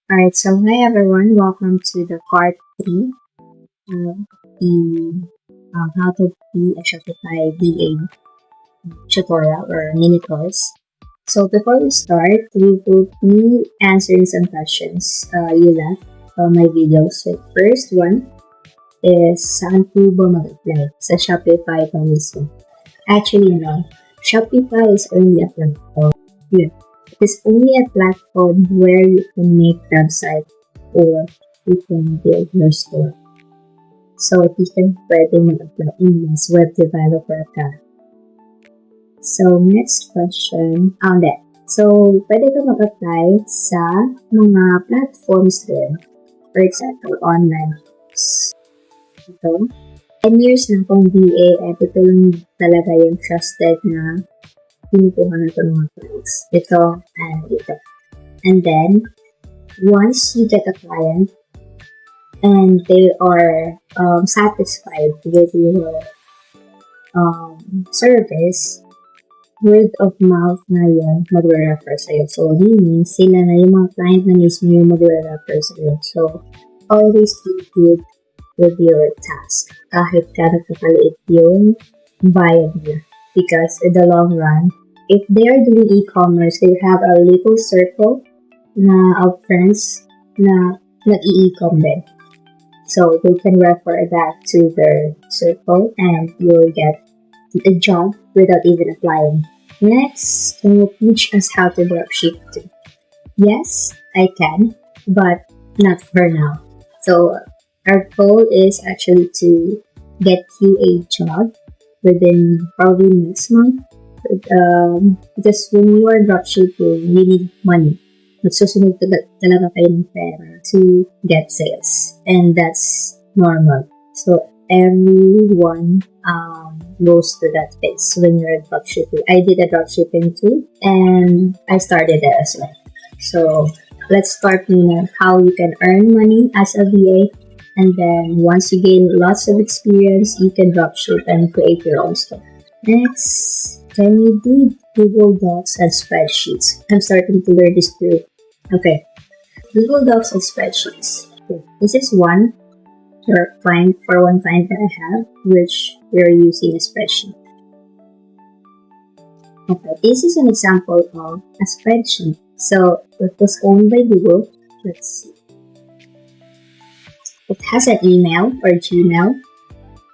Alright, so hi everyone, welcome to the part 3 of the how to be a Shopify VA tutorial or mini course. So before we start, we will be answering some questions you left from my videos. So first one is, saan po ba mag-apply sa Shopify pa mismo? Actually, no. Shopify is only a platform. Yeah. It's only a platform where you can make website or you can build your store. So, you can pwede mag-apply unless web developer ka. So, next question. That. So, pwede ka mag-apply sa mga platforms din. For example, online books. Ito. 10 years na akong VA at ito lang talaga yung trusted na pinukuha na ito ng mga clients. Ito and ito. And then, once you get a client and they are satisfied with your service, word of mouth na yun magre-refer sa'yo. So, meaning sila na yung mga client na mismo yung magre-refer sa'yo. So, always be good with your task. Kahit gano'n kakaliit yung bayad niya. Because in the long run, if they are doing e-commerce, they have a little circle of friends na nag-i-ecom din. So, they can refer that to their circle and you'll get a job without even applying. Next, can you teach us how to dropship too? Yes, I can, but not for now. So, our goal is actually to get you a job within probably next month. Because when you are dropshipping, you need money. Magsusunod talaga kayo ng pera to get sales. And that's normal. So, everyone goes to that phase when you're dropshipping. I did a dropshipping too, and I started there as well. So, let's start with how you can earn money as a VA. And then, once you gain lots of experience, you can dropship and create your own store. Next, can you do Google Docs and spreadsheets? I'm starting to learn this too. Okay, Google Docs and spreadsheets. Okay. This is one client that I have, which we're using a spreadsheet. Okay, this is an example of a spreadsheet. So it was owned by Google. Let's see. It has an email or Gmail.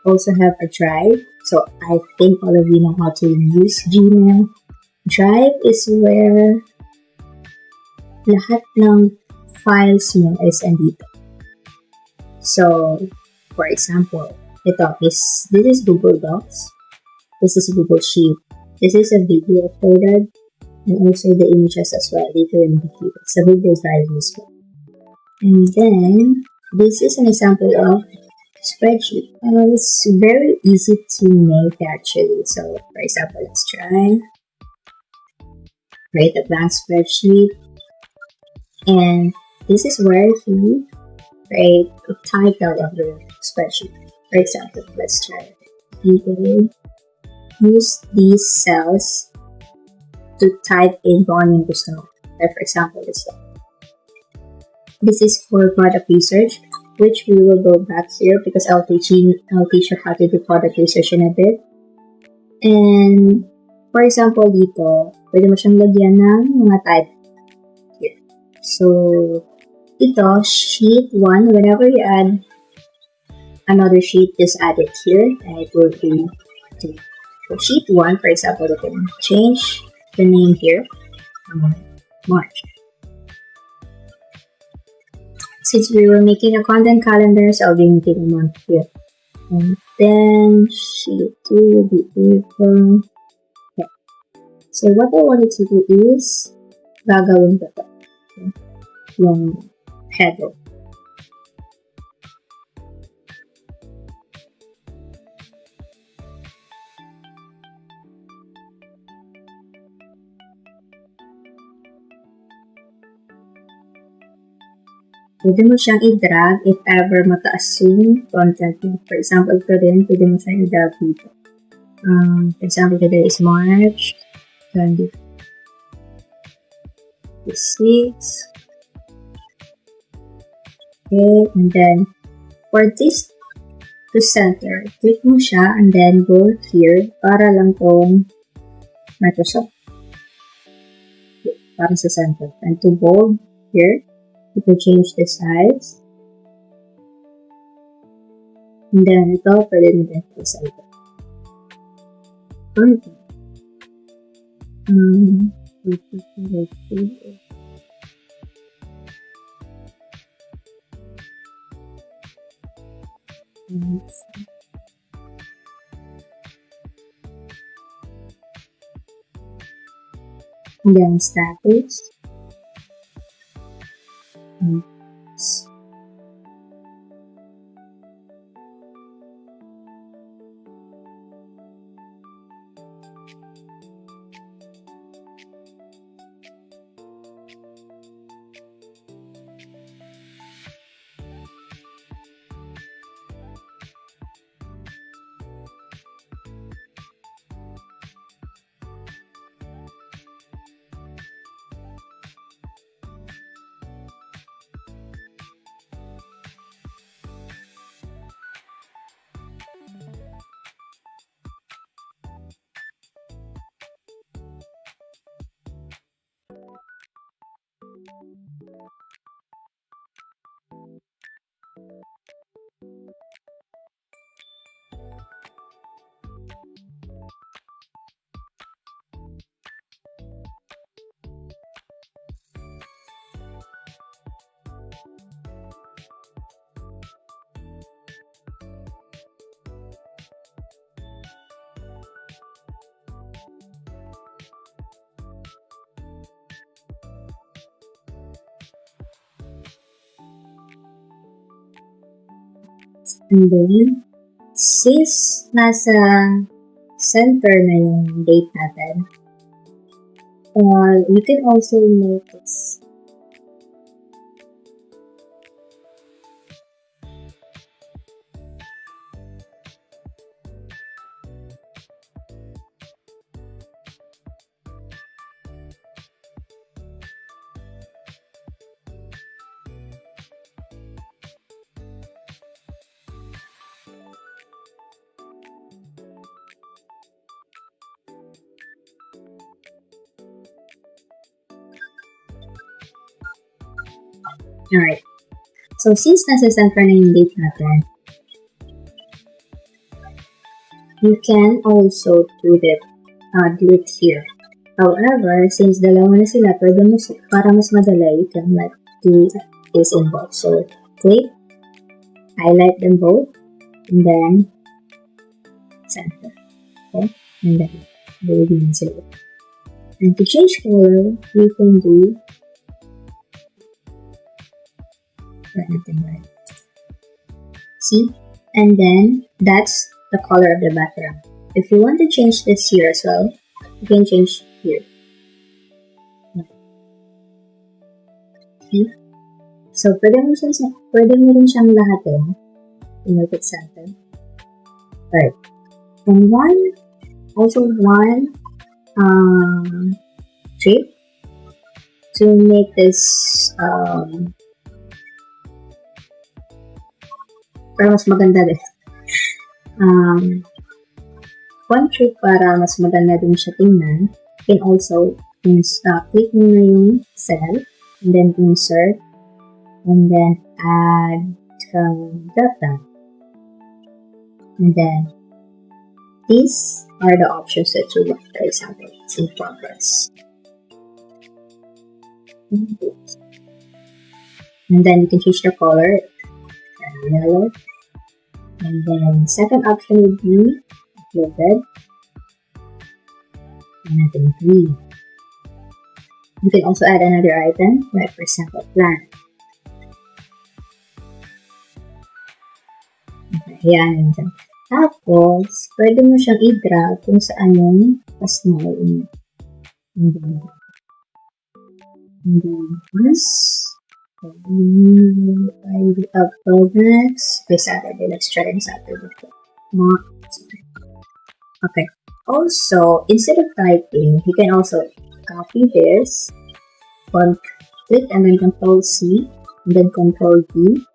Also have a Drive. So I think all of you know how to use Gmail. Drive is where lahat ng files mo is andito. So, for example, this is Google Docs. This is Google Sheet. This is a video uploaded. And also the images as well. Dito yung makikita sa Google Drive mismo. And then, this is an example of spreadsheet. It's very easy to make actually. So, for example, let's try. Create a blank spreadsheet. And this is where you create a title of the spreadsheet. For example, let's try. You can use these cells to type in kung ano yung gusto mo. Like for example, this one. This is for product research, which we will go back here because I'll teach you how to do product research in a bit. And for example, dito, pwede mo siyang lagyan ng mga type. Here. So, ito, sheet 1, whenever you add another sheet, just add it here, and it will be for sheet 1, for example, you can change the name here, March. Since we were making a content calendar, so I'll be making a month here. And then sheet 2 will be April. Okay. So what I wanted to do is gagawin ko ito. Okay. Yung header. Pwede mo siyang i-drag if ever mataas yung content mo. For example, ito rin, pwede mo siyang i-drag dito. For example, today is March 26. Okay, and then for this to center, click mo siya and then go here para lang tong Microsoft para sa center. And to bold here, you can change the size. And then ito, pwede nyo din sa center. Okay. And then status. And then, since nasa center na yung date natin, you can also notice alright. So, since nasa center na yung date natin, you can also do it here. However, since dalawa na sila, para mas madali, you can do this in both. So, click, highlight them both, and then center. Okay? And then, din sila. And to change color, you can do right. See? And then, that's the color of the background. If you want to change this here as well, you can change here. See? So, pwede mo rin siyang lahatin. Make it center. Alright. And one trick to make this para mas maganda din. One trick para mas maganda din siya tingnan, you can also click mo na yung cell, and then insert, and then add drop down. And then these are the options that you want. For example, it's in progress. And then you can change the color, yellow. And then second option would be uploaded. And then green. You can also add another item, like for example, plant. Okay, yan. Tapos, pwede mo siyang i-drag kung saan yung small. And then once I upload next by Saturday. Let's try on Saturday. Okay. Also, instead of typing, you can also copy this, click and then Control C, and then Control V,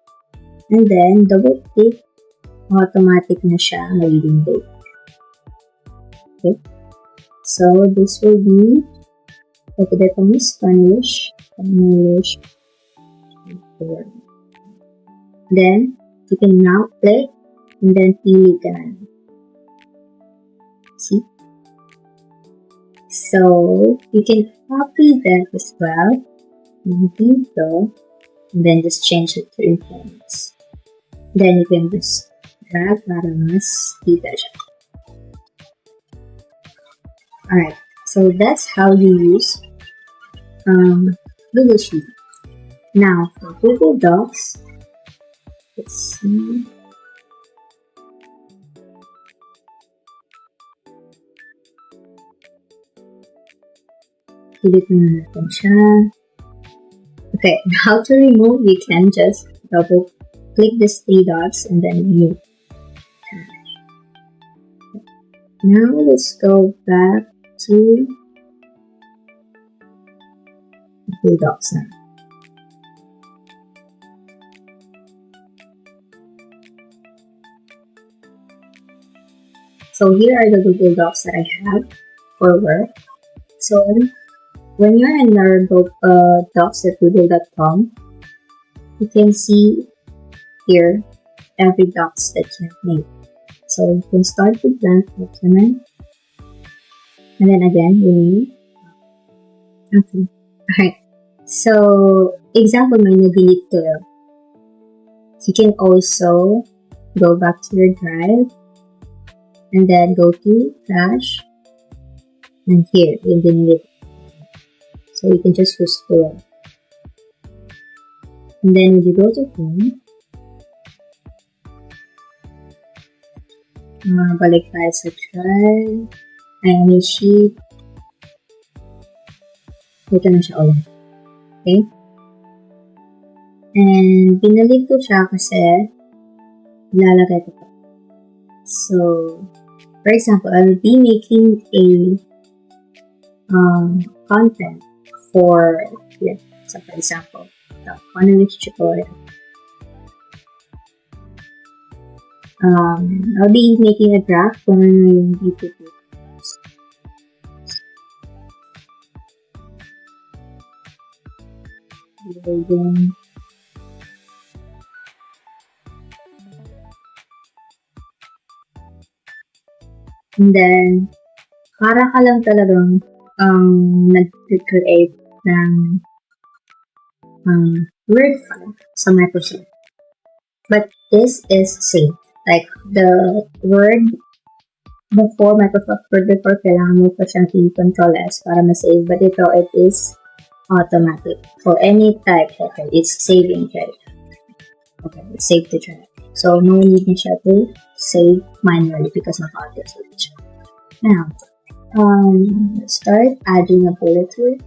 And then, double click, automatic na siya magiging date. Okay? So, this will be, ito dito mo, Spanish. Then, you can now click, and then pili ka na. See? So, you can copy that as well. Dito, and then just change it to influence. Then, you can just drag para mas kita siya. Alright, so that's how you use Google Sheet. Now, for Google Docs, let's see. Delete na natin siya. Okay, how to remove, you can just double click these 3 dots and then remove. Now let's go back to Google Docs now. So here are the Google Docs that I have for work. So when you're in our docs at google.com, you can see here every docs that you have made. So you can start with blank document, and then again renew. Okay. Alright. So example, may na-delete to. You can also go back to your drive and then go to Trash, and here in the delete. So you can just restore. And then when you go to Home, balik tayo sa Drive, may sheet. Ito na siya ulit. Okay? And binalik ko siya kasi lalagay ko pa. So, for example, I'll be making a content for here. So, for example, the economics tutorial. I'll be making a graph kung ano yung dito po. And then, para ka lang talagang nag-create ng Word file sa Microsoft. But this is same. Like, the Word before Microsoft Word before, kailangan mo pa siyang i-control S para ma-save. But ito, it is automatic. For any type, okay, it's saving track. Okay, it's save to track. So, no need na siya to save manually because naka-auto-save siya. Now, let's start adding a bullet here.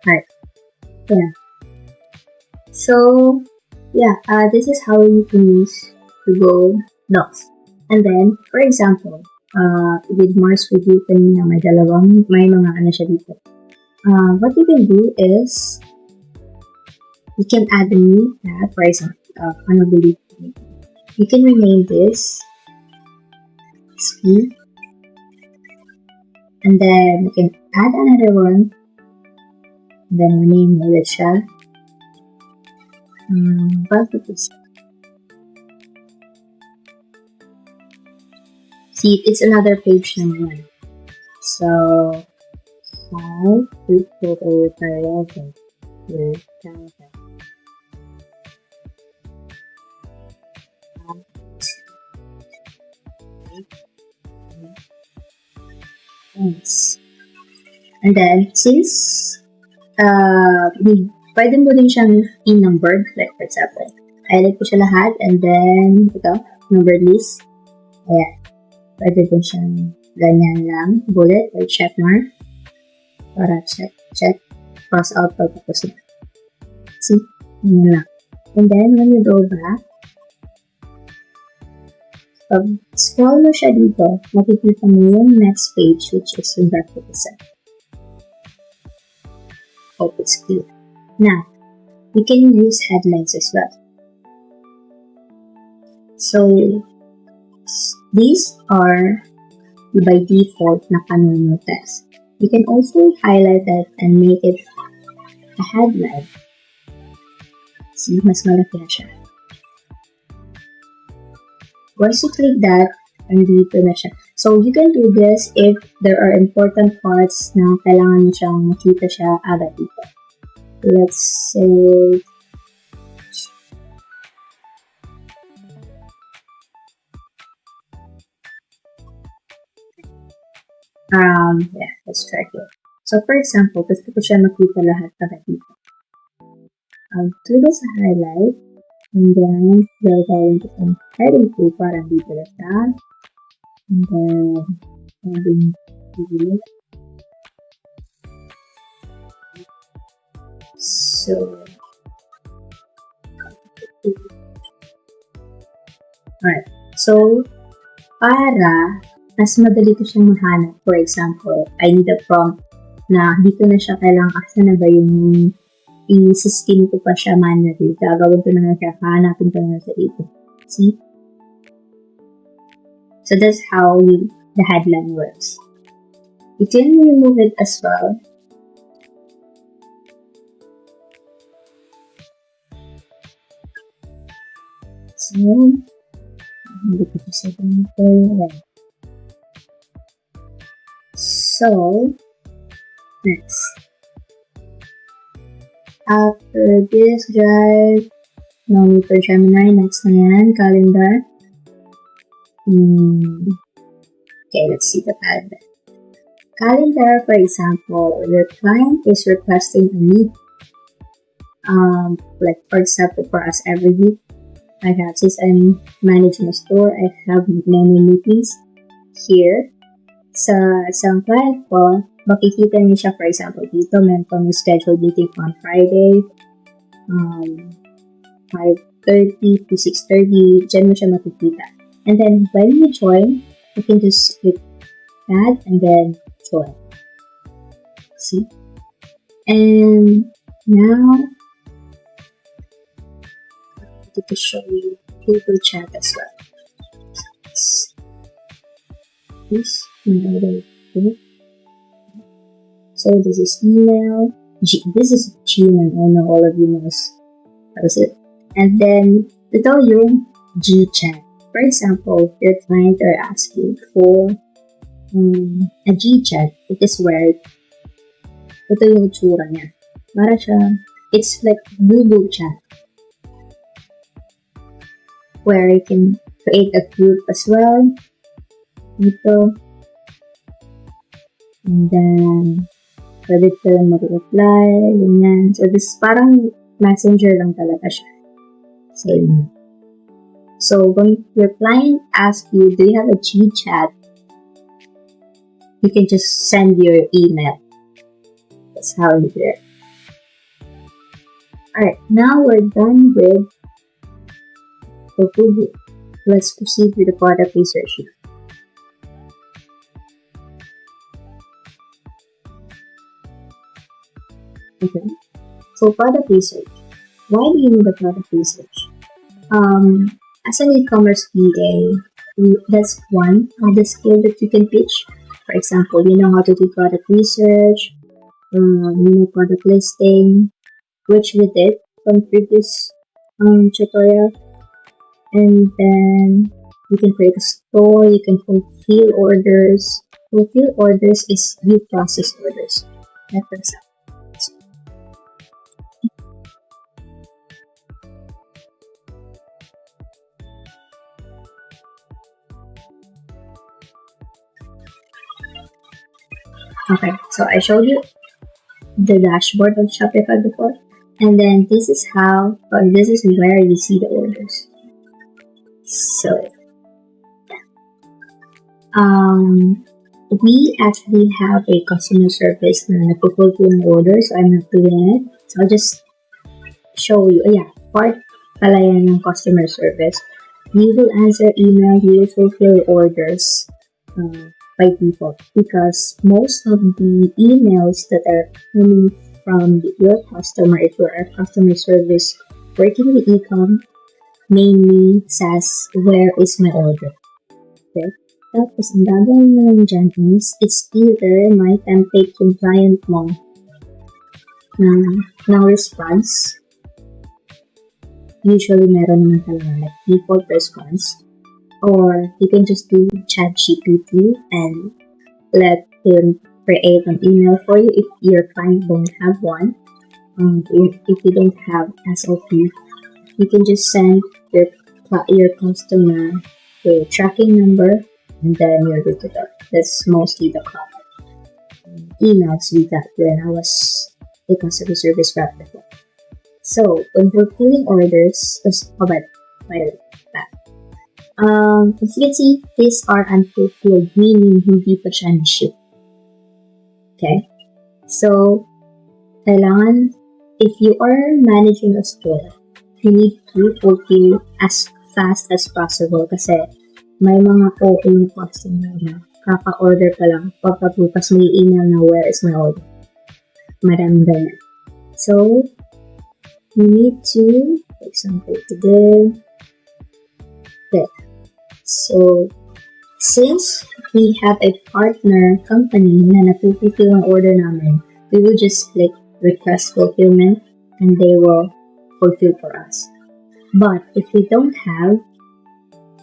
Alright. Yeah. So, yeah, this is how you can use Google Docs. And then, for example, with Mars Video kanina, may mga ano siya dito. What you can do is, you can add a new tab, for example, you can rename this speed, and then you can add another one, and then rename ulit siya. See, it's another page naman. So, how to put over here. And then, since pwede mo din siyang i-numbered, like for example, edit ko siya lahat, and then, ito, number list. Ayan. Pwede ko siyang ganyan lang, bullet or check mark. Para check, cross out pagkatapos na. See? Ganyan lang. And then, when you go back, pag scroll mo siya dito, makikita mo yung next page, which is yung graphic design. Hope it's clear. Now, you can use headlines as well. So, these are by default na kanunyo text. You can also highlight it and make it a headline. See, mas malaki na siya. Once you click that, andito na siya. So, you can do this if there are important parts na kailangan mo siyang makita siya agad dito. Let's say, let's try here. So, for example, gusto ko siya makita lahat agad dito. I'll do this highlight, and then we're going to some heading to para dito na siya. And then, heading to. So, alright. So, para mas madali ko siyang mahanap, for example, I need a prompt na dito na siya kailangan asa na ba yung i-system ko pa siya manually. Gagawin ko na nga siya, hahanapin ko na sa dito. See? So that's how the headline works. You can remove it as well. So, hindi ko siya ganito. So, next. After this drive, no need for Gemini. Next na yan, calendar. Okay, let's see the calendar. Calendar, for example, your client is requesting a meet. Like for example, for us every week, I have, since I'm managing a store, I have many meetings here. Sa isang client ko, makikita niyo siya, for example, dito, meron kami scheduled meeting on Friday, 5:30 to 6:30, dyan mo siya makikita. And then, when you join, you can just click that and then join. See? And now, I need to show you Google Chat as well. This, so this is email. This is Gmail. I know all of you knows what is it. And then ito yung G-chat. For example, your client are asking for a G-chat. It is where ito yung tsura niya. Para siya, it's like Google Chat, where you can create a group as well. Dito. And then, pwede ka lang mag-reply, ganyan. So, this parang messenger lang talaga siya. Same. So, when your client asks you, do you have a G-chat? You can just send your email. That's how you do it. Alright, now we're done with the Google. Let's proceed with the product research now. Okay, so product research. Why do you need a product research? As an e-commerce VA, that's one of the skill that you can pitch. For example, you know how to do product research, you know product listing, which we did from previous tutorial. And then you can create a store, you can fulfill orders. Fulfill orders is you process orders. Like for example. Okay, so I showed you the dashboard of Shopify before. And then this is how, or this is where you see the orders. So, we actually have a customer service na nagpo-fulfill ng orders. So, I'm not doing it. So, I'll just show you. Part pala yan ng customer service. You will answer email, you will fulfill orders by default because most of the emails that are coming from your customer, if you're a customer service working with Ecom, mainly says, where is my order? Okay? Tapos, ang gagawin mo lang dyan is, it's either may template yung client mo ng response. Usually, meron naman talaga like default response. Or you can just do ChatGPT and let him create an email for you if your client don't have one. If you don't have SOP, you can just send your customer the tracking number and then you're good to go. That's mostly the common emails we got when I was a customer service rep before. So, when fulfilling orders, by the back. As you can see, these are unfulfilled, meaning hindi pa siya na-ship. Okay? So, kailangan, if you are managing a store, you need to fulfill as fast as possible kasi may mga OA na customer na kaka-order ka lang, pagkabukas may email na where is my order. Marami ganyan. So, you need to, for example, today, okay. So, since we have a partner company na napupulfill ang order namin, we will just click request fulfillment and they will fulfill for us. But if we don't have,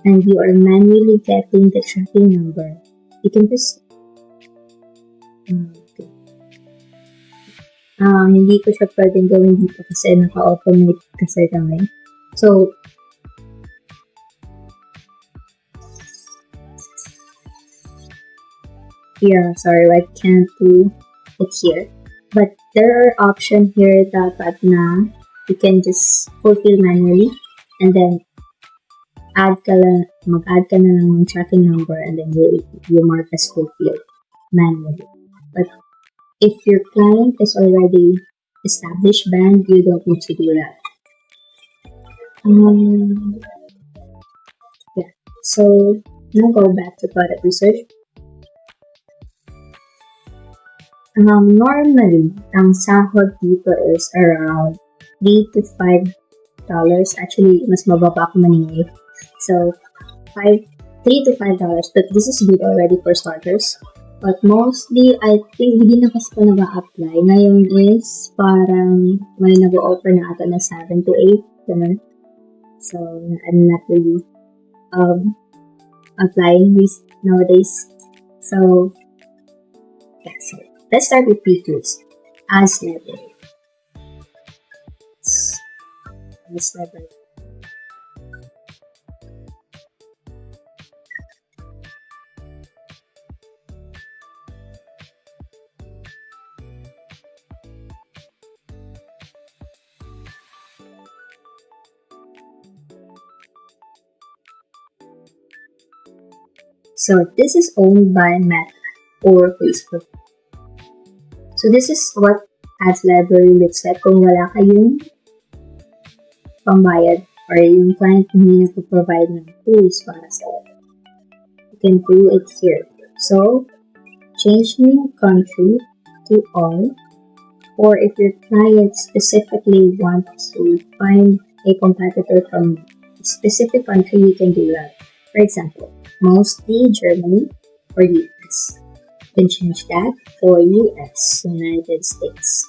and you are manually getting the tracking number, you can just hindi ko siya pwedeng gawin dito kasi naka-automate kasi kami. So, sorry, I can't do it here. But there are options here dapat na you can just fulfill manually and then mag-add ka na lang ng tracking number and then you mark as fulfilled manually. But if your client is already established brand, you don't need to do that. So now go back to product research. Normally, ang sahod dito is around $3 to $5. Actually, mas mababa ako maningi. So, $3 to $5. But this is good already for starters. But mostly, I think hindi na kasi pa nag-a-apply. Ngayon is parang may nag-offer na ata na 7 to 8. Ganun. So, I'm not really applying this nowadays. So, so let's start with features. As level. So this is owned by Meta or Facebook. So this is what ads library looks like kung wala kayong pambayad or yung client hindi nagpo-provide ng tools para sa you can do it here. So, change new country to all, or if your client specifically wants to find a competitor from a specific country, you can do that. For example, mostly Germany or US. You can change that for US, United States.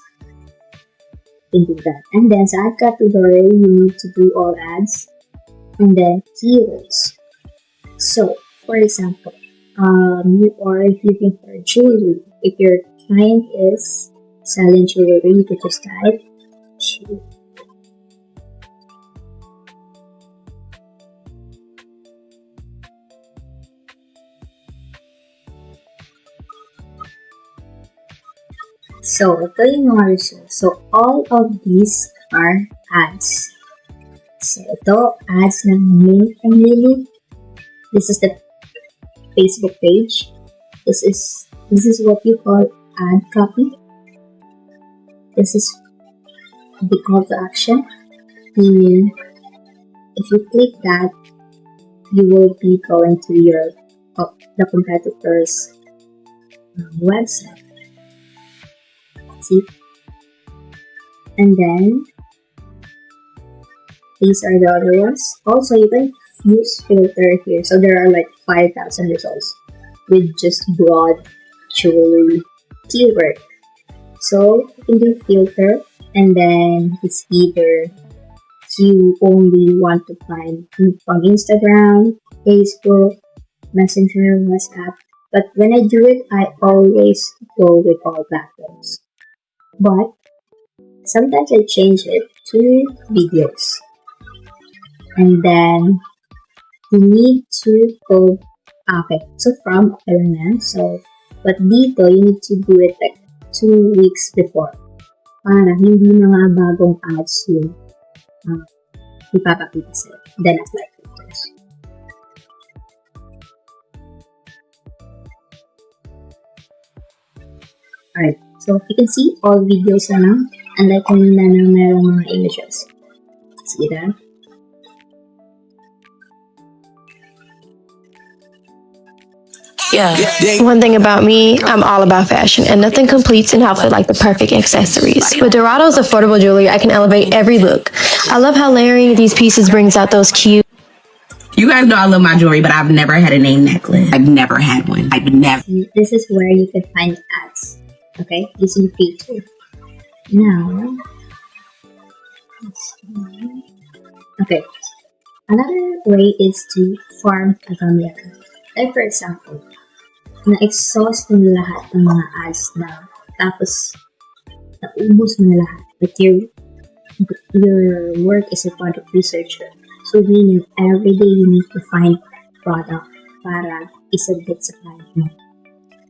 You can do that. And then sa ad category, you need to do all ads. And then keywords. So, for example, you are looking for jewelry. If your client is selling jewelry, you could just type jewelry. So, ito yung mga results. So, all of these are ads. So ito, ads ng Mint and Lily. This is the Facebook page. This is what you call ad copy. This is the call to action, meaning if you click that, you will be going to the competitor's website. See? And then these are the other ones. Also, you can use filter here. So there are like 5,000 results with just broad jewelry keyword. So you can do filter, and then it's either you only want to find on Instagram, Facebook, Messenger, WhatsApp. But when I do it, I always go with all platforms. But sometimes I change it to videos. And then you need to go, okay, so from Ireland, so, but dito, you need to do it like 2 weeks before para hindi na nga bagong ads yung ipapakita sa'yo. Then apply filters. Alright, so you can see all videos na lang, unlike kanina na merong mga images. See that? Yeah. One thing about me, I'm all about fashion, and nothing completes an outfit like the perfect accessories. With Dorado's affordable jewelry, I can elevate every look. I love how layering these pieces brings out those cute. You guys know I love my jewelry, but I've never had a name necklace. I've never had one. I've never. This is where you can find ads. Okay, using feature. Now, okay, another way is to farm a dummy account. Like for example, na-exhaust mo na lahat ng mga ads na tapos naubos mo na lahat. But your work is a product researcher. So meaning every day you need to find product para isubmit sa client mo.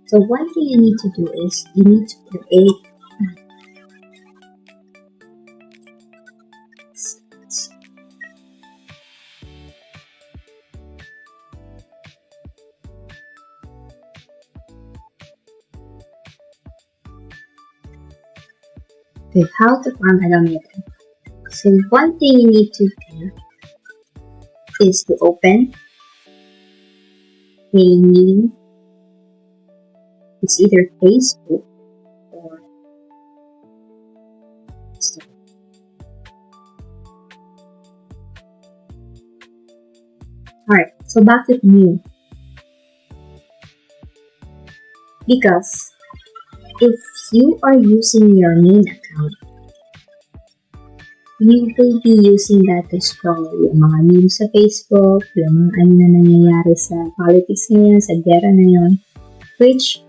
So one thing you need to do is you need to create how to farm a dummy account. So one thing you need to do is to open a new, it's either Facebook or Instagram. Alright, so back to new. Because if you are using your main account, you will be using that to scroll yung mga news sa Facebook, yung ano na nangyayari sa politics ngayon, sa gera na yun, which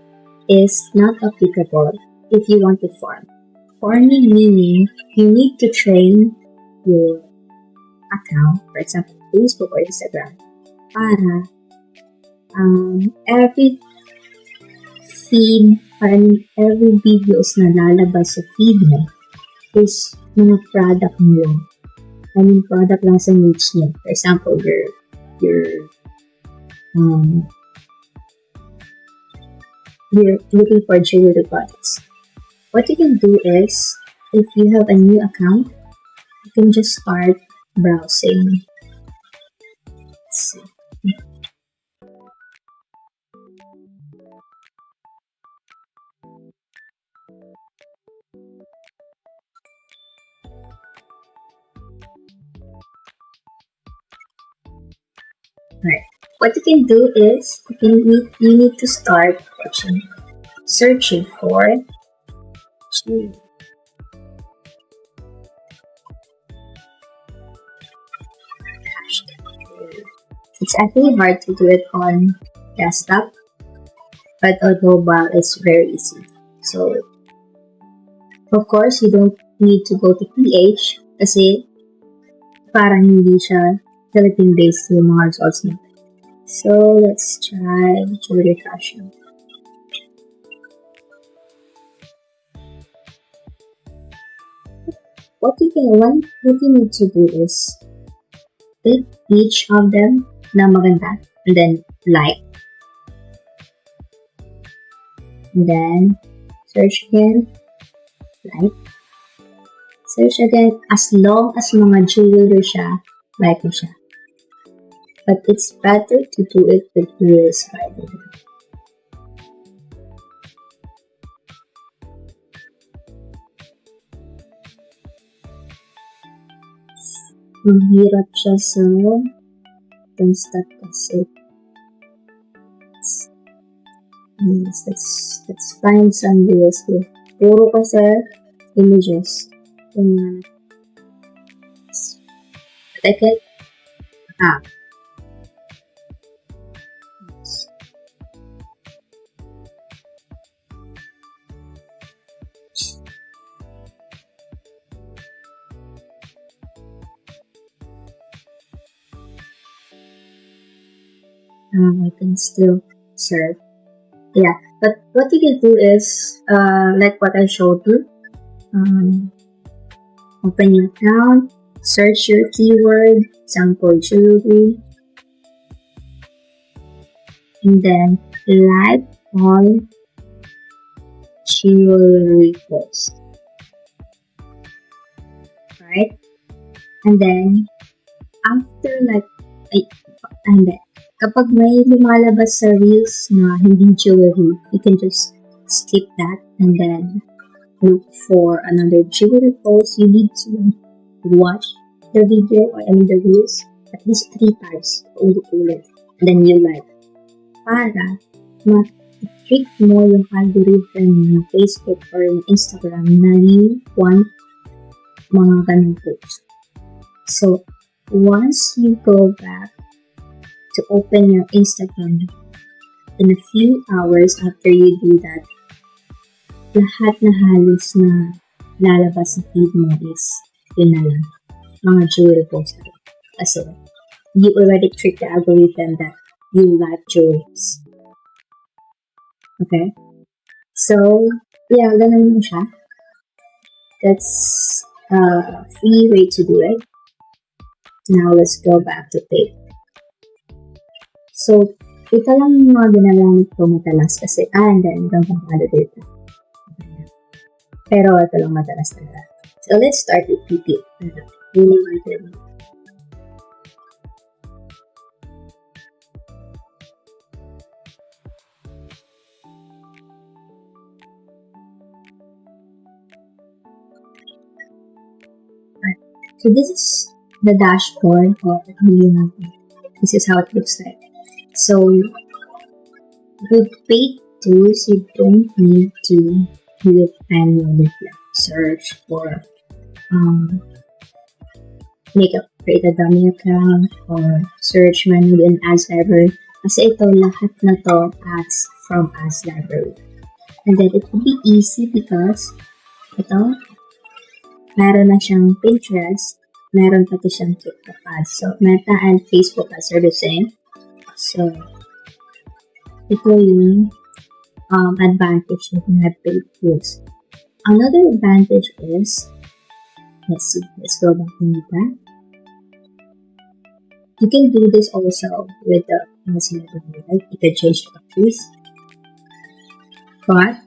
is not applicable if you want to farm. Farming meaning you need to train your account, for example, Facebook or Instagram, para every feed, every videos na lalabas sa feed mo is mga product mo lang. Product lang sa niche niya. For example, you're looking for jewelry products. What you can do is, if you have a new account, you can just start browsing. Let's see. Right. What you can do is you need to start searching for jewelry. It's actually hard to do it on desktop, but on mobile it's very easy. So, of course, you don't need to go to PH kasi parang hindi siya Philippine-based yung mga results niya. So, let's try jewelry fashion. what you need to do is pick each of them na maganda, and then like, and then search again, like, search again, as long as mga jewelry siya, like mo siya. But it's better to do it with yours, by the way. Mahirap siya sa stop kasi. Yes, let's find some videos here. Puro kasi images. But I can I can still serve. Yeah, but what you can do is, like what I showed you, open your account, search your keyword, sample jewelry, and then like all jewelry posts. Right? And then, after and then, kapag may lumalabas sa reels na hindi jewelry, you can just skip that and then look for another jewelry post. You need to watch the video, or the reels at least 3 times, ulit-ulit. And then you like, para ma-trick mo yung algorithm ng Facebook or yung Instagram na you want mga ganun posts. So, once you go back to open your Instagram, in a few hours after you do that, lahat na halos na lalabas sa feed mo is yun na lang, mga jewelry posts. Kasi you already tricked the algorithm that you like jewelries. Okay? So, yeah, ganun mo siya. That's a free way to do it. Now, let's go back to paid. So, ito lang yung mga ginagamit ko madalas kasi, and then, meron pang validate. Pero ito lang madalas talaga. So, let's start with PP. Really wanted. So, this is the dashboard of this is how it looks like. So, with paid tools, you don't need to do it manually, like search for create a dummy account or search manually in ads library. Kasi ito, lahat na to ads from ads library. And then it will be easy because ito, meron na siyang Pinterest, meron pati siyang TikTok ads. So, Meta and Facebook ads are the same. So, ito yung advantage that you have paid tools. Another advantage is, let's go back to Meta. You can do this also with the library, right? You can change the countries. But,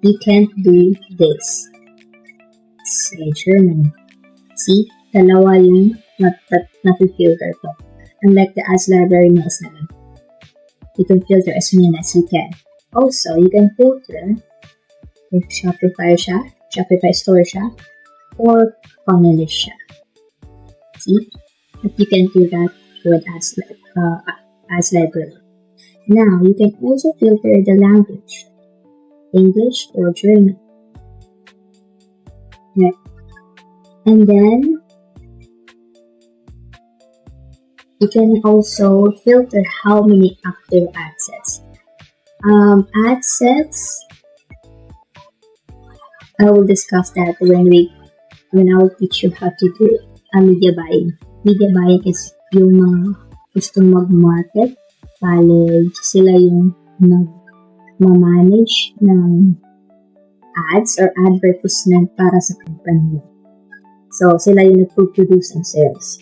you can't do this. Say Germany. See? Dalawa yung na-filter to. Unlike the ads library na isa lang. You can filter as many as you can. Also, you can filter if Shopify siya, Shopify store siya, or funnel siya. See? But you can do that with ads library. Now, you can also filter the language. English or German. Right. And then, you can also filter how many active ad sets. Ad sets, I will discuss that when I will teach you how to do media buying. Media buying is yung mga gustong mag-market, bale sila yung nag-manage ng ads or advertisement para sa company. So, sila yung nagpo-produce ng sales.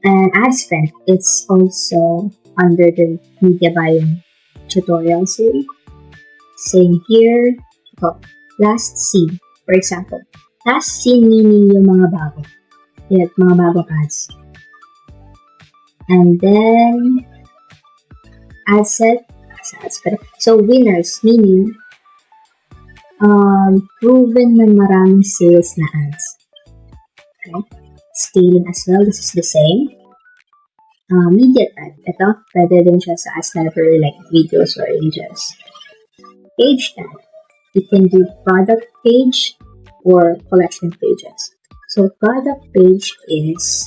And ad spend, it's also under the media buying tutorial series. Same here. Last scene, for example. Last scene meaning yung mga bago. Yan, mga bagong ads. And then, ad set. So, winners meaning proven na maraming sales na ads. Okay? Scaling as well, this is the same. Media ad. Ito, pwede din siya sa ads library like videos or images. Page ad. You can do product page or collection pages. So, product page is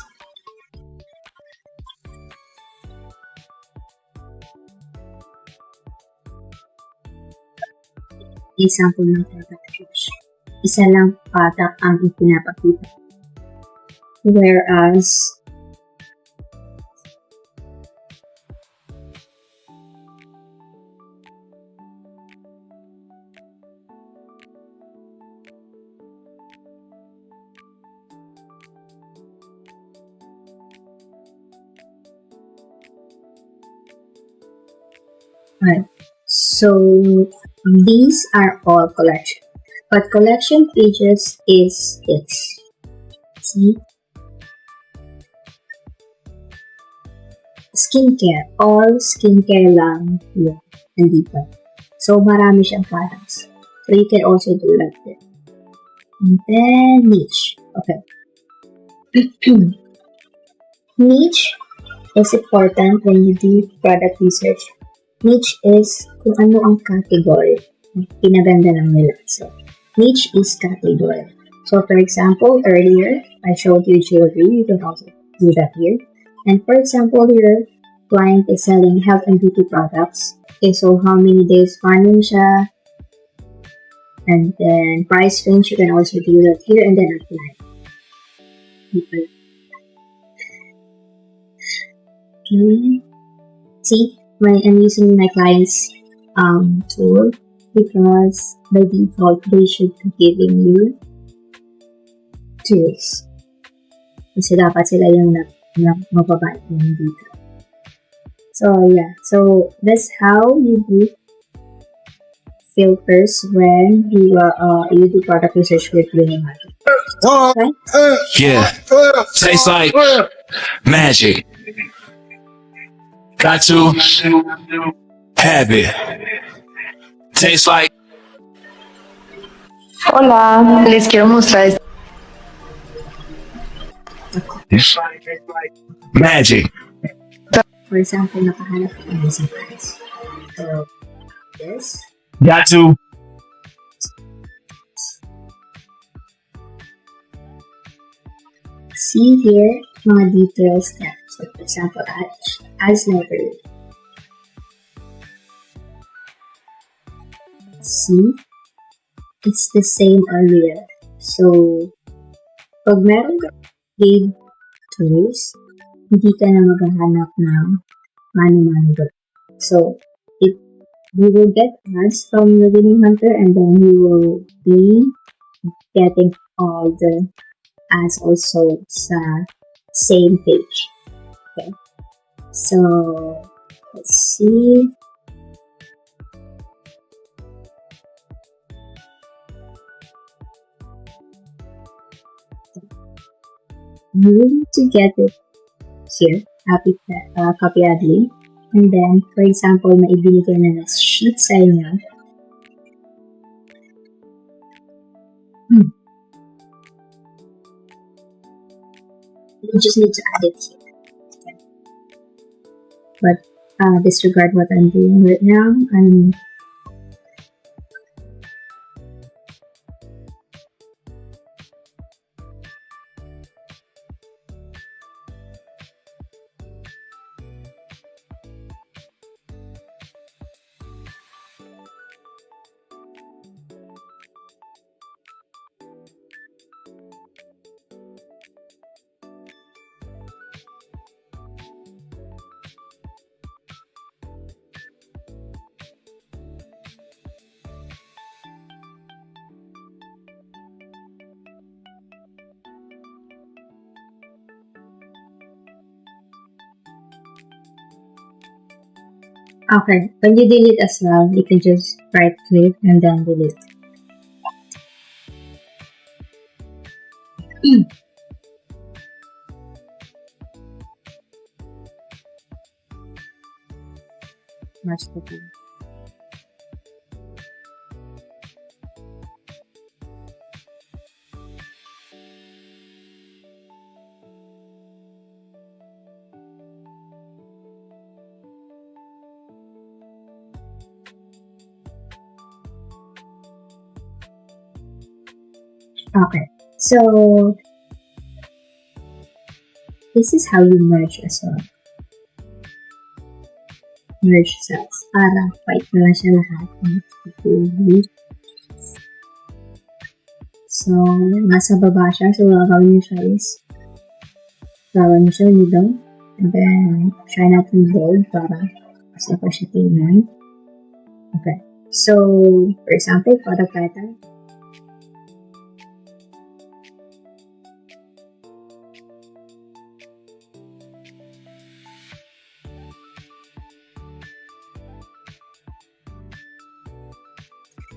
example ng product page. Isa lang product ang ipinapakita. Whereas, right. So, these are all collection. But collection pages is this. See? Skincare. All skincare lang yun. Nandito. So, marami siyang products. So, you can also do like that. And then, niche. Okay. Niche is important when you do product research. Niche is kung ano ang category. Pinaganda lang nila. So, niche is category. So, for example, earlier, I showed you jewelry. You can also do that here. And for example, your client is selling health and beauty products. Okay, so how many days running siya? And then price range, you can also do that here and then apply. Okay. See, I'm using my client's tool because by default, they should be giving you tools. Kasi dapat sila yung mababait yung dito. So, yeah. So, that's how you do filters when you do product research with winning market. Okay? Yeah. Tastes like magic. Got to have it. Tastes like. Hola, les quiero mostrar. Magic. For example, nakahanap ka ng isang price. So, this. Got to. See here, mga details na. So, for example, ads library. See? It's the same earlier. So, pag meron ka paid tools, hindi ka na maghahanap ng mano-mano. So, we will get ads from the winning hunter and then we will be getting all the ads also sa same page. Okay. So, let's see. You need to get it here, copy ad link. And then, for example, maibigay na sheet sa inyo. You just need to add it here. Okay. But disregard what I'm doing right now. Okay, when you delete as well, you can just right click and then delete. Much better. Okay, so this is how you merge as well. Merge cells para fight na lang siya lahat. So, nasa baba siya. So, gagawin niyo siya is gagawin niyo siya middle. And then, try natin bold para kasi pa siya tingnan. Okay. So, for example, product title.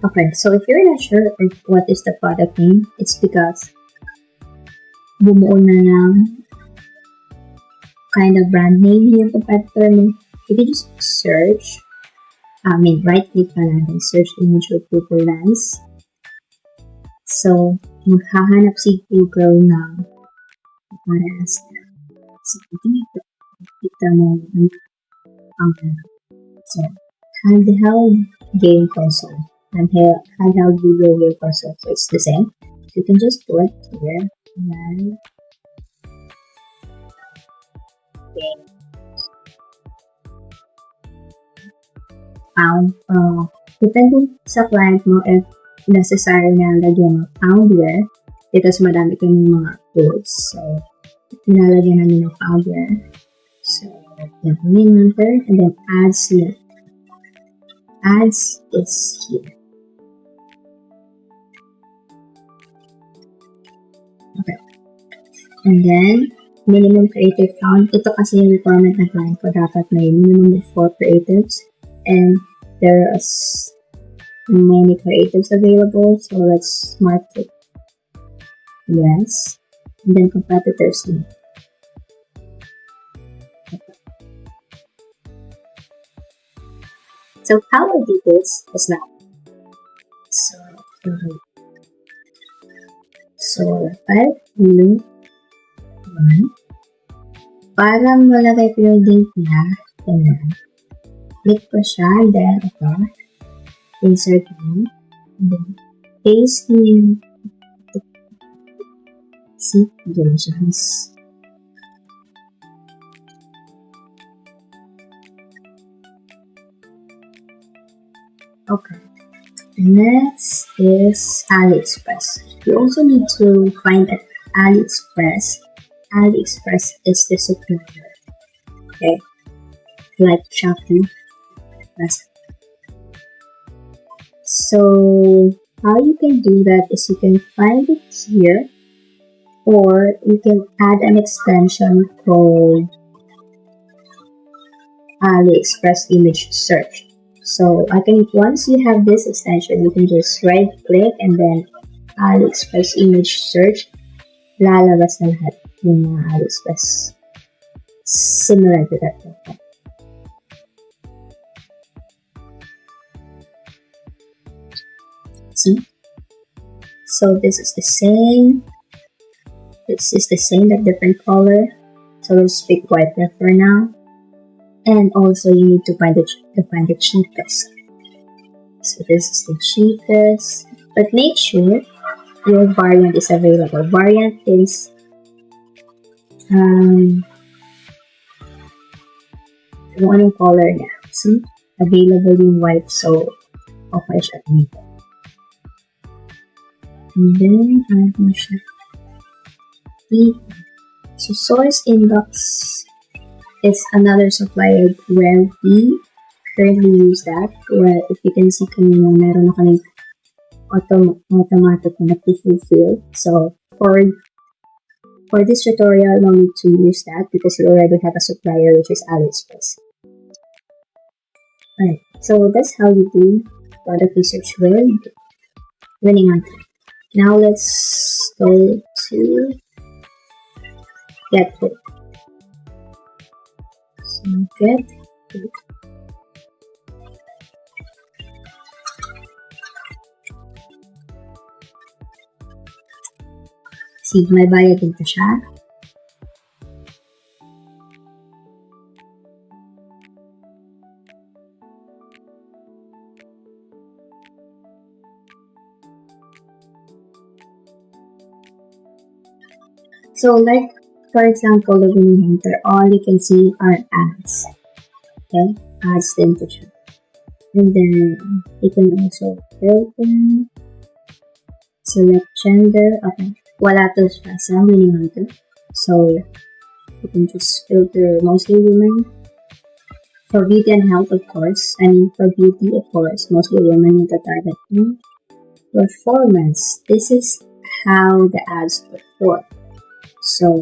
Okay, so if you're not sure of what is the product name, it's because bumuo na ng kind of brand name yung competitor mo. You can just search, right click pa lang, then search image of Google Lens. So, maghahanap si Google ng parehas na. So, dito, kita mo ang so, handheld game console. Handheld video game console. So, it's the same. So, you can just do it here. And game. Found. Depending sa client mo if necessary na lagyan ng foundware because madami kang mga tools. So, nilalagyan namin ng foundware. So, yung main number and then ads here. Ads is here. Okay. And then, minimum creative count. Ito kasi yung requirement ng client ko. Dapat may minimum of 4 creatives. And there are many creatives available. So, let's mark it. Yes. And then competitors here. So, how I do this is now. So, 5, blue, 1. Para malagay ko yung link niya, ganyan. Click ko siya, then ito, insert mo, and then paste yung suggestions. Okay. Next is AliExpress. You also need to find an AliExpress. AliExpress is the supplier. Okay. Like Shopify. So how you can do that is you can find it here, or you can add an extension called AliExpress image search. So once you have this extension, you can just right click and then AliExpress image search. Lalabas na lahat yung mga AliExpress. Similar to that. See? So this is the same. This is the same but different color. So let's pick white for now. And also you need to find the cheapest. So this is the cheapest. But make sure your variant is available. Variant is kung anong color niya. See? Available in white. So okay siya dito. And then add mo siya. So source inbox is another supplier where we currently use that. Where if you can see kanina, meron na kaming automatic na fulfill. So for this tutorial, no need to use that because we already have a supplier which is AliExpress. Alright, so that's how you do product research with winning on time. Now let's go to get hooked. So get hooked. See, may bayad dito siya. So like, for example, the winning hunter, all you can see are ads. Okay? Ads din to siya. And then, you can also filter, select gender. Okay. Wala to siya sa winning hunter. So, you can just filter mostly women. For beauty and health, of course. I mean, for beauty, of course, mostly women yung target mo. Performance. This is how the ads perform. So,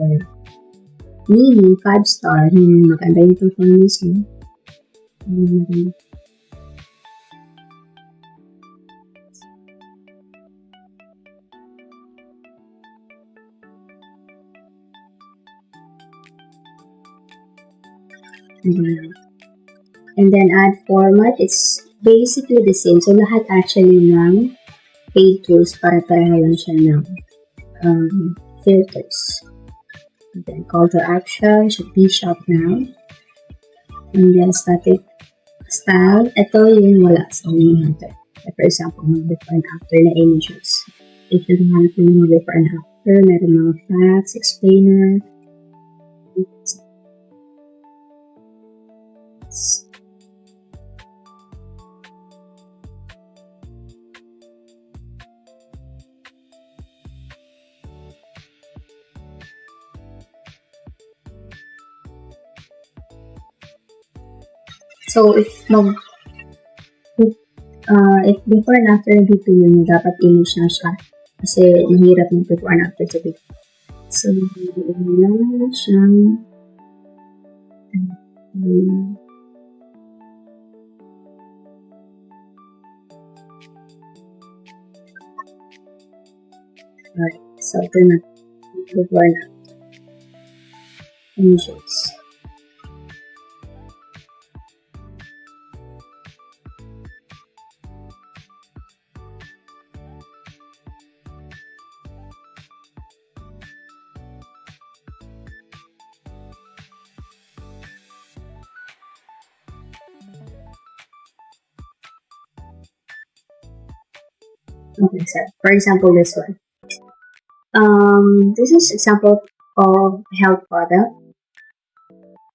meaning 5-star, maganda yung performance mo. And then ad format, it's basically the same. So, lahat actually ng paid tools para-pareho lang siya ng filters. And then call to action should be shop now. And then static style, ito yung wala sa winning hunter. For example, before and after na images. If you have yung before and after, meron mga facts, explainer. So, if before and after yung video yun, dapat image na siya. Kasi mahirap yung before and after sa video. So, wala siyang alright. So, ito na. Before and after. Images. Okay, so for example, this one. This is example of health product,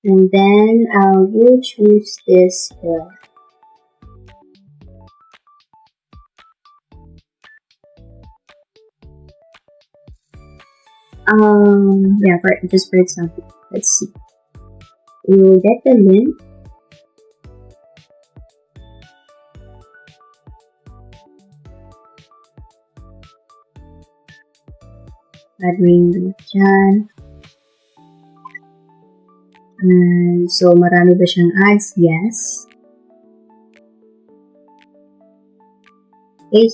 and then we'll choose this for for example, let's see. We'll get the link. Add-ring dyan. So, marami ba siyang ads? Yes. Okay.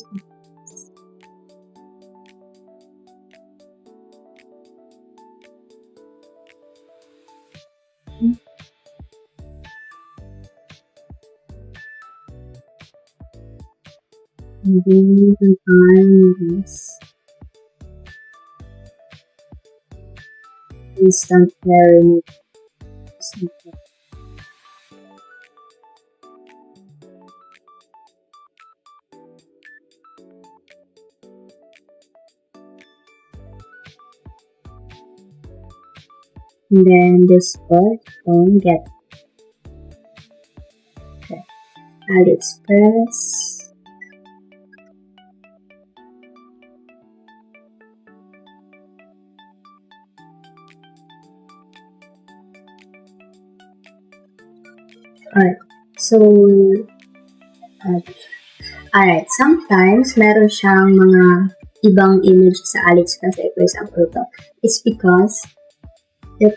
And then you can find this. Instant pairing. And then this part, get. Okay. AliExpress. Alright, so, alright, sometimes meron siyang mga ibang image sa AliExpress, like for example, ito. It's because the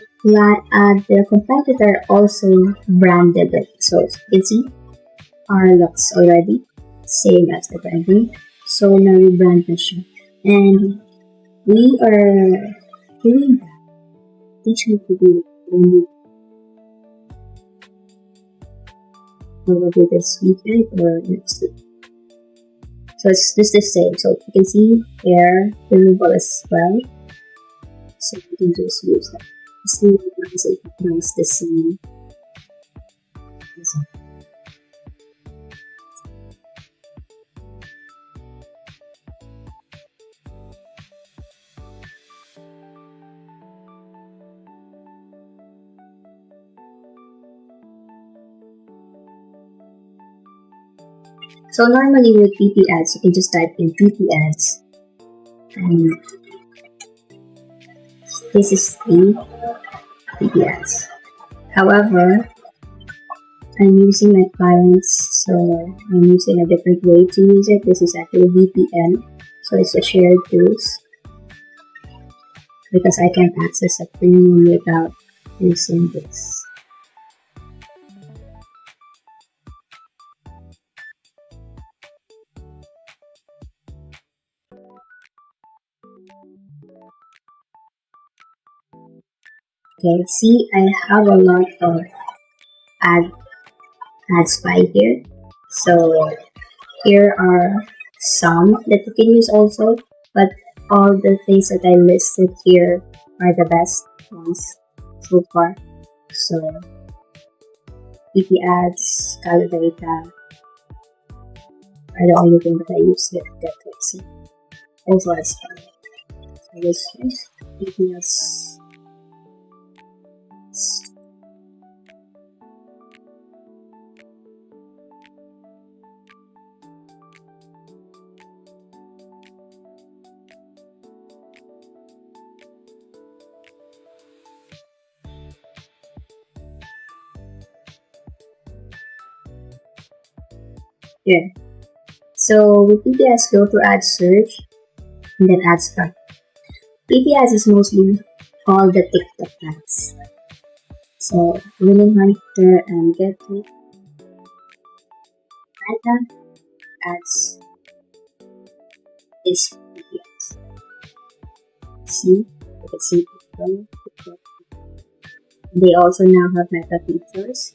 competitor also branded it. So, you can see, our looks already, same as the branding. So now we brand na siya. And we are doing that. Teaching to do it. Probably this weekend or next week. So it's just the same. So you can see hair removal as well. So you can just use that. See once it becomes the same. So normally with PP ads, you can just type in PP ads, and this is the PP ads. However, I'm using my clients, so I'm using a different way to use it. This is actually VPN, so it's a shared tools because I can't access a premium without using this. Okay, see, I have a lot of ad spy here. So here are some that you can use also, but all the things that I listed here are the best ones so far. So PP ads, Calavera are the only thing that I use here that fixing. Also as well. So this is PP ads. Here. So with PPS, go to add search and then add start. PPS is mostly all the TikTok ads. So Winning Hunter and Get Me ads is PPS. See, you can see TikTok. They also now have meta features.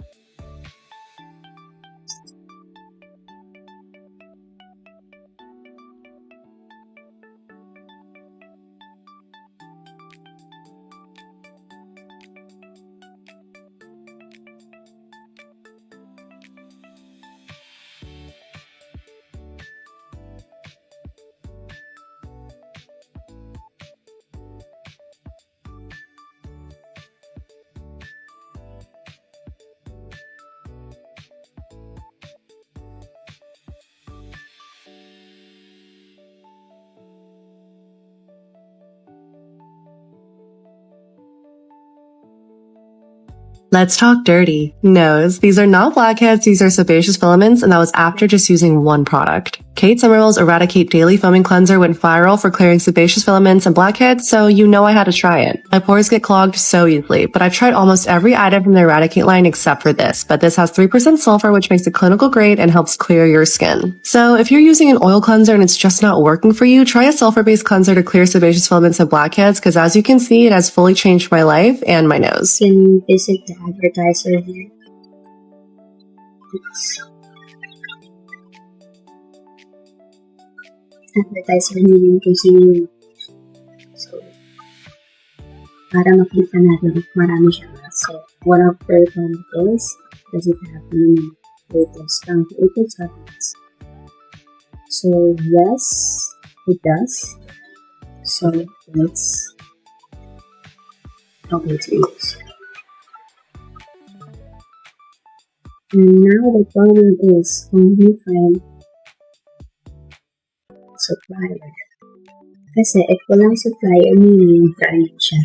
Let's talk dirty. Nose. These are not blackheads, these are sebaceous filaments, and that was after just using one product. Kate Somerville's Eradicate Daily Foaming Cleanser went viral for clearing sebaceous filaments and blackheads, so you know I had to try it. My pores get clogged so easily, but I've tried almost every item from the Eradicate line except for this, but this has 3% sulfur, which makes it clinical grade and helps clear your skin. So if you're using an oil cleanser and it's just not working for you, try a sulfur-based cleanser to clear sebaceous filaments and blackheads, because as you can see, it has fully changed my life and my nose. You can visit the advertiser here. Advertiser nila kung sino yung so para makita natin if marami siya. So one of the chronicles does it have any latest topics? So yes, it does. So let's open to use. And now the problem is when we find supplier. Kasi if walang supplier, meaning brand siya.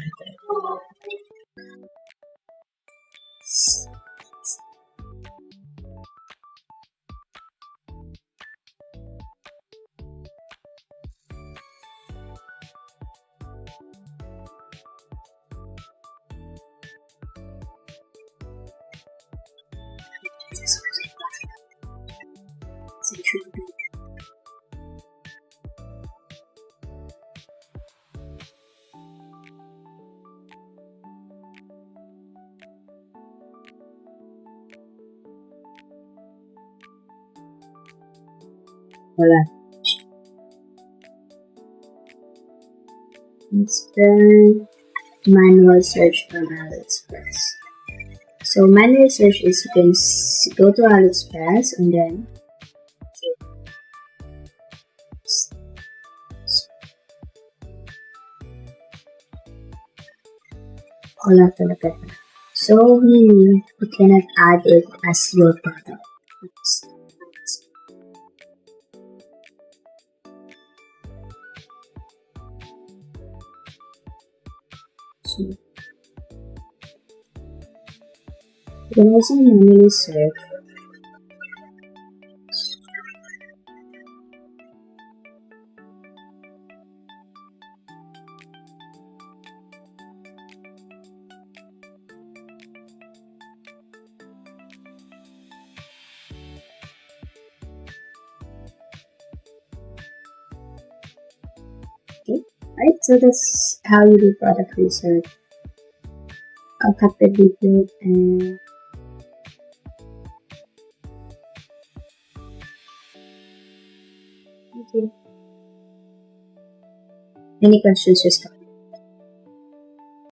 Wala. Let's try manual search from AliExpress. So manual search is you can go to AliExpress and then wala talaga. So meaning you cannot add it as your product. So you can also manually search. Okay, right. So that's how you do product research. I'll cut the video and okay. Any questions? Just